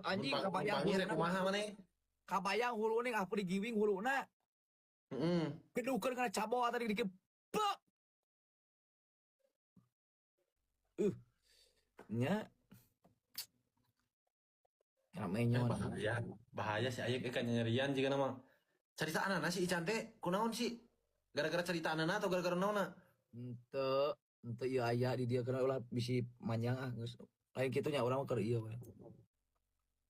Anjing Numpang rek kumaha maneh. kabayang hulu nih apa digiwing huluna. Heeh. Kedukeun kana cabo tadi dikit. Bek. Nya ramenya Bahaya si aya kan nyerian juga nama. Cerita anak si Ican teh kunaon sih? Gara-gara cerita anak atau gara-gara naonna? ente ieu aya di dia kena ulah bisi manjang geus. Lain kitu nya urang mah keur ieu we.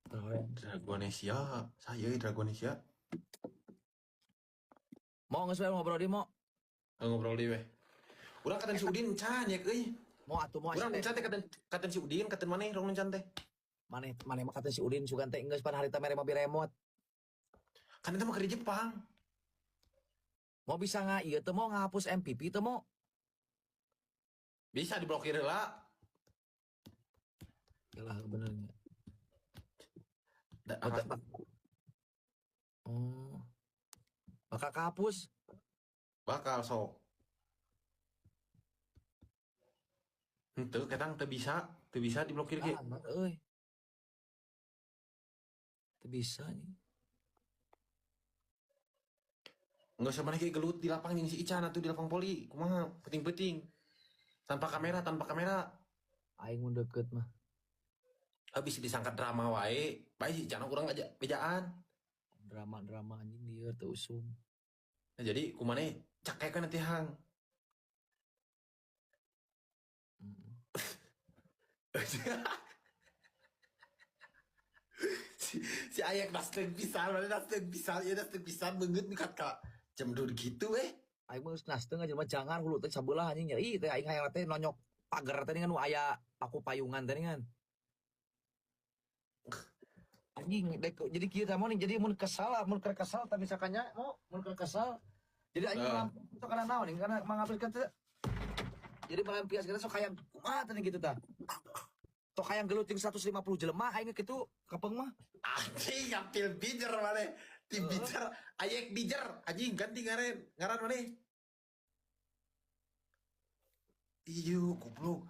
Dragonesia, saya Dragonesia. Mau geus we ngobrol di mau. Ngobrol di weh. Urang katen si Udin can ya euy. Mau atuh mau Urang can teh katen si Udin, katen maneh rong can teh. Maneh mah kata si Udin sugan teh geus pan harita mere mobil remote. Kan eta mah keur di Jepang. Mau bisa nggak iya teu mau ngapus MPP teu mau. Bisa diblokir heula. Yalah benernya. Oh. Bakal kahapus. Bakal sok. Henteu ketang teu bisa diblokir ge. Euy. Teu bisa nih. Enggak usah maneh gelut di lapang jeung si Ican atuh di lapang poli. Kumaha penting-penting. Tanpa kamera. Aing mun deket mah. Habis disangka drama wae. Bae si Ican urang aja bejaan. Drama anjing lieur teu usum. Nah, jadi kumaneh cakekan nanti hang. si ayak nasdem pisan banget nih kak jam 2 gitu Aing mah geus nasdeung aja mah jangan hulu teh sabelah anjing nya. Ih teh aing hayang teh nonyok pagar teh kan nu aya aku payungan teh kan. Anjing jadi kieu teh nih jadi mun kesal tapi misalkannya mun kesal. Jadi anjing lampu sok kana naon karena mangapilkeun teh. Jadi malampias kita sok hayang kumaha teh gitu tah. Tok hayang gelut jeung 150 jelema aing kitu kapeng mah. Anjing ngapil bijer maneh. Tim bijer, ayak bijer, anjing ganti ngaran maneh. Iyo, goblok.